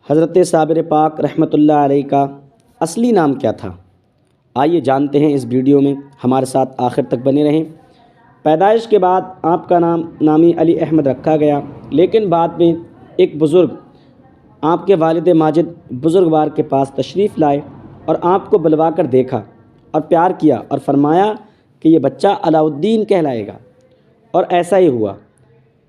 حضرت صابر پاک رحمۃ اللہ علیہ کا اصلی نام کیا تھا؟ آئیے جانتے ہیں اس ویڈیو میں، ہمارے ساتھ آخر تک بنے رہیں۔ پیدائش کے بعد آپ کا نامی علی احمد رکھا گیا، لیکن بعد میں ایک بزرگ آپ کے والد ماجد بزرگوار کے پاس تشریف لائے اور آپ کو بلوا کر دیکھا اور پیار کیا اور فرمایا کہ یہ بچہ علاء الدین کہلائے گا، اور ایسا ہی ہوا۔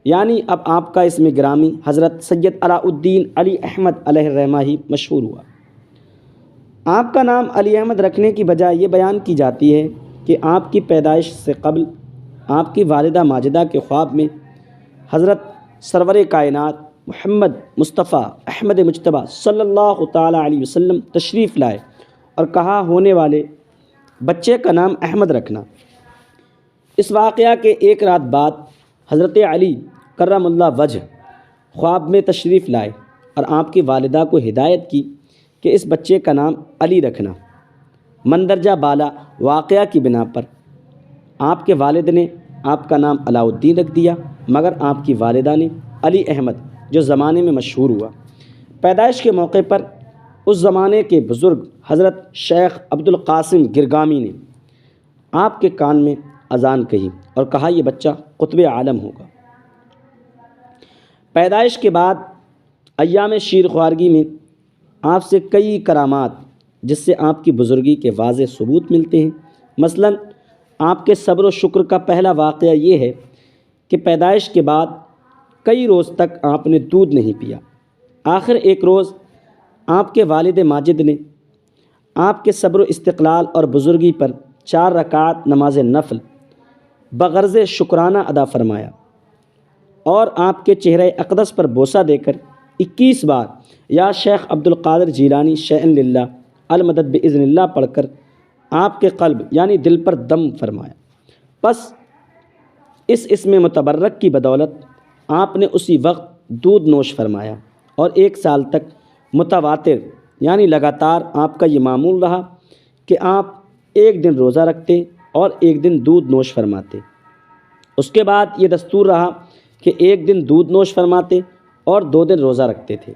یعنی اب آپ کا اسم گرامی حضرت سید علاء الدین علی احمد علیہ الرحمہ ہی مشہور ہوا۔ آپ کا نام علی احمد رکھنے کی وجہ یہ بیان کی جاتی ہے کہ آپ کی پیدائش سے قبل آپ کی والدہ ماجدہ کے خواب میں حضرت سرور کائنات محمد مصطفیٰ احمد مجتبیٰ صلی اللہ تعالیٰ علیہ وسلم تشریف لائے اور کہا ہونے والے بچے کا نام احمد رکھنا۔ اس واقعہ کے ایک رات بعد حضرت علی کرم اللہ وجہ خواب میں تشریف لائے اور آپ کی والدہ کو ہدایت کی کہ اس بچے کا نام علی رکھنا۔ مندرجہ بالا واقعہ کی بنا پر آپ کے والد نے آپ کا نام علاء الدین رکھ دیا، مگر آپ کی والدہ نے علی احمد، جو زمانے میں مشہور ہوا۔ پیدائش کے موقع پر اس زمانے کے بزرگ حضرت شیخ عبد القاسم گرگامی نے آپ کے کان میں اذان کہی اور کہا یہ بچہ قطب عالم ہوگا۔ پیدائش کے بعد ایام شیر خوارگی میں آپ سے کئی کرامات جس سے آپ کی بزرگی کے واضح ثبوت ملتے ہیں۔ مثلاً آپ کے صبر و شکر کا پہلا واقعہ یہ ہے کہ پیدائش کے بعد کئی روز تک آپ نے دودھ نہیں پیا۔ آخر ایک روز آپ کے والد ماجد نے آپ کے صبر و استقلال اور بزرگی پر 4 رکعات نماز نفل بغرض شکرانہ ادا فرمایا اور آپ کے چہرہ اقدس پر بوسہ دے کر 21 بار یا شیخ عبد القادر جیلانی شیئن للہ المدد باذن اللہ پڑھ کر آپ کے قلب یعنی دل پر دم فرمایا۔ پس اس اسم متبرک کی بدولت آپ نے اسی وقت دودھ نوش فرمایا اور 1 سال تک متواتر یعنی لگاتار آپ کا یہ معمول رہا کہ آپ ایک دن روزہ رکھتے اور ایک دن دودھ نوش فرماتے۔ اس کے بعد یہ دستور رہا کہ ایک دن دودھ نوش فرماتے اور 2 دن روزہ رکھتے تھے،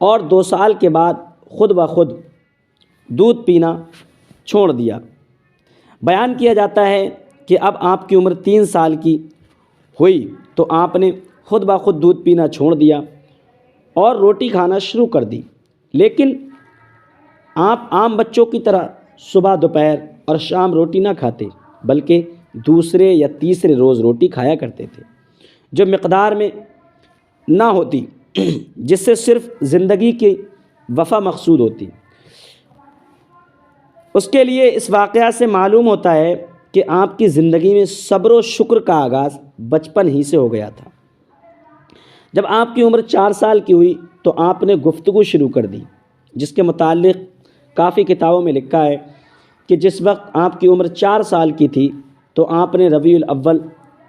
اور 2 سال کے بعد خود بخود دودھ پینا چھوڑ دیا۔ بیان کیا جاتا ہے کہ اب آپ کی عمر 3 سال کی ہوئی تو آپ نے خود بخود دودھ پینا چھوڑ دیا اور روٹی کھانا شروع کر دی، لیکن آپ عام بچوں کی طرح صبح دوپہر اور شام روٹی نہ کھاتے، بلکہ دوسرے یا تیسرے روز روٹی کھایا کرتے تھے، جو مقدار میں نہ ہوتی جس سے صرف زندگی کی وفا مقصود ہوتی۔ اس کے لیے اس واقعہ سے معلوم ہوتا ہے کہ آپ کی زندگی میں صبر و شکر کا آغاز بچپن ہی سے ہو گیا تھا۔ جب آپ کی عمر 4 سال کی ہوئی تو آپ نے گفتگو شروع کر دی، جس کے متعلق کافی کتابوں میں لکھا ہے کہ جس وقت آپ کی عمر 4 سال کی تھی تو آپ نے ربیع الاول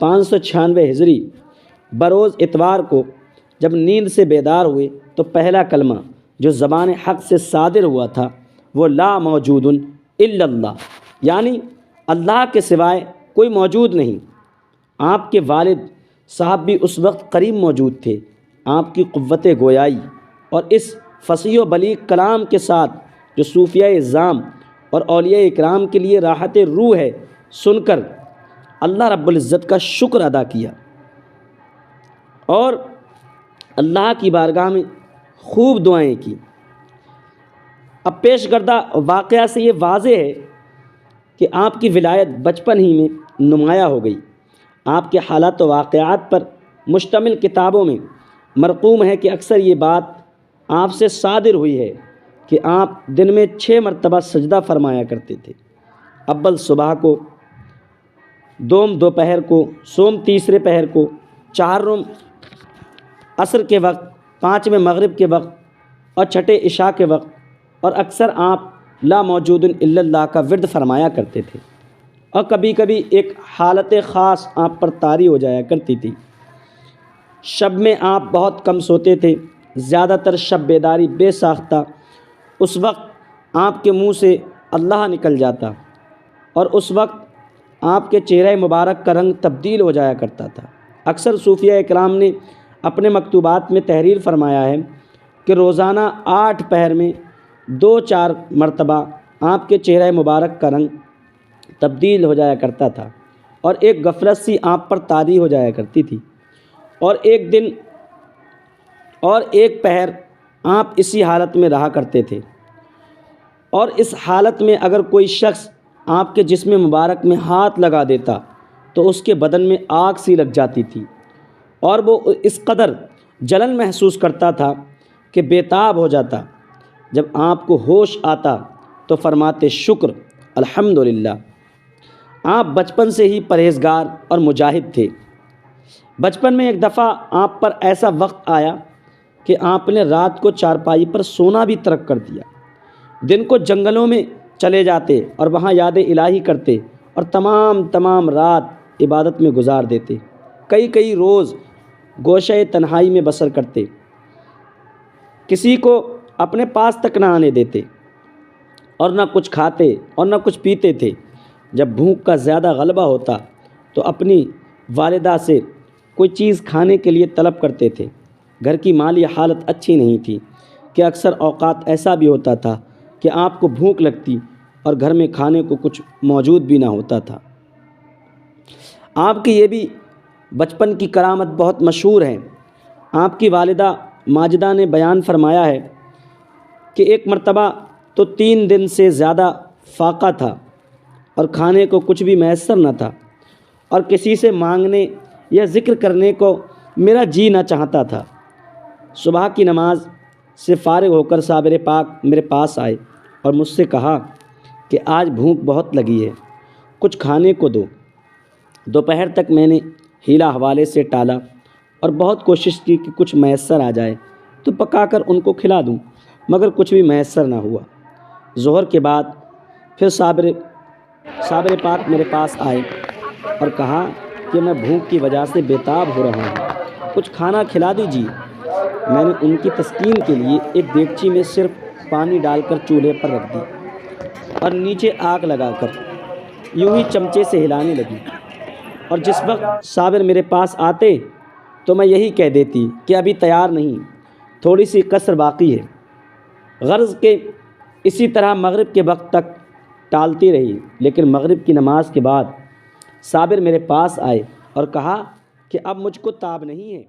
596 ہجری بروز اتوار کو جب نیند سے بیدار ہوئے تو پہلا کلمہ جو زبان حق سے صادر ہوا تھا وہ لا موجود الا اللہ، یعنی اللہ کے سوائے کوئی موجود نہیں۔ آپ کے والد صاحب بھی اس وقت قریب موجود تھے۔ آپ کی قوت گویائی اور اس فصیح و بلیغ کلام کے ساتھ جو صوفیہ اعظام اور اولیاء اکرام کے لیے راحت روح ہے، سن کر اللہ رب العزت کا شکر ادا کیا اور اللہ کی بارگاہ میں خوب دعائیں کی۔ اب پیش کردہ واقعہ سے یہ واضح ہے کہ آپ کی ولایت بچپن ہی میں نمایاں ہو گئی۔ آپ کے حالات و واقعات پر مشتمل کتابوں میں مرقوم ہے کہ اکثر یہ بات آپ سے صادر ہوئی ہے کہ آپ دن میں 6 مرتبہ سجدہ فرمایا کرتے تھے، اول صبح کو، دوم دوپہر کو، سوم تیسرے پہر کو، چہارم عصر کے وقت، پانچویں مغرب کے وقت اور چھٹے عشاء کے وقت، اور اکثر آپ لا موجود الا اللہ کا ورد فرمایا کرتے تھے، اور کبھی کبھی ایک حالت خاص آپ پر طاری ہو جایا کرتی تھی۔ شب میں آپ بہت کم سوتے تھے، زیادہ تر شب بیداری بے ساختہ۔ اس وقت آپ کے منہ سے اللہ نکل جاتا اور اس وقت آپ کے چہرہ مبارک کا رنگ تبدیل ہو جایا کرتا تھا۔ اکثر صوفیہ اکرام نے اپنے مکتوبات میں تحریر فرمایا ہے کہ روزانہ 8 پہر میں 2-4 مرتبہ آپ کے چہرہ مبارک کا رنگ تبدیل ہو جایا کرتا تھا اور ایک غفلت سی آپ پر طاری ہو جایا کرتی تھی، اور ایک دن اور ایک پہر آپ اسی حالت میں رہا کرتے تھے، اور اس حالت میں اگر کوئی شخص آپ کے جسم مبارک میں ہاتھ لگا دیتا تو اس کے بدن میں آگ سی لگ جاتی تھی، اور وہ اس قدر جلن محسوس کرتا تھا کہ بےتاب ہو جاتا۔ جب آپ کو ہوش آتا تو فرماتے شکر الحمدللہ۔ آپ بچپن سے ہی پرہیزگار اور مجاہد تھے۔ بچپن میں ایک دفعہ آپ پر ایسا وقت آیا کہ آپ نے رات کو چارپائی پر سونا بھی ترک کر دیا، دن کو جنگلوں میں چلے جاتے اور وہاں یاد الہی کرتے اور تمام رات عبادت میں گزار دیتے، کئی روز گوشہ تنہائی میں بسر کرتے، کسی کو اپنے پاس تک نہ آنے دیتے، اور نہ کچھ کھاتے اور نہ کچھ پیتے تھے۔ جب بھوک کا زیادہ غلبہ ہوتا تو اپنی والدہ سے کوئی چیز کھانے کے لیے طلب کرتے تھے۔ گھر کی مالی حالت اچھی نہیں تھی کہ اکثر اوقات ایسا بھی ہوتا تھا کہ آپ کو بھوک لگتی اور گھر میں کھانے کو کچھ موجود بھی نہ ہوتا تھا۔ آپ کی یہ بھی بچپن کی کرامت بہت مشہور ہے۔ آپ کی والدہ ماجدہ نے بیان فرمایا ہے کہ ایک مرتبہ تو 3 دن سے زیادہ فاقہ تھا اور کھانے کو کچھ بھی میسر نہ تھا، اور کسی سے مانگنے یا ذکر کرنے کو میرا جی نہ چاہتا تھا۔ صبح کی نماز سے فارغ ہو کر صابر پاک میرے پاس آئے اور مجھ سے کہا کہ آج بھوک بہت لگی ہے، کچھ کھانے کو دو۔ دوپہر تک میں نے حیلہ حوالے سے ٹالا اور بہت کوشش کی کہ کچھ میسر آ جائے تو پکا کر ان کو کھلا دوں، مگر کچھ بھی میسر نہ ہوا۔ ظہر کے بعد پھر صابر پاک میرے پاس آئے اور کہا کہ میں بھوک کی وجہ سے بےتاب ہو رہا ہوں، کچھ کھانا کھلا دیجیے۔ میں نے ان کی تسکین کے لیے ایک دیگچی میں صرف پانی ڈال کر چولہے پر رکھ دی اور نیچے آگ لگا کر یوں ہی چمچے سے ہلانے لگی، اور جس وقت صابر میرے پاس آتے تو میں یہی کہہ دیتی کہ ابھی تیار نہیں، تھوڑی سی کسر باقی ہے۔ غرض کہ اسی طرح مغرب کے وقت تک ٹالتی رہی، لیکن مغرب کی نماز کے بعد صابر میرے پاس آئے اور کہا کہ اب مجھ کو تاب نہیں ہے۔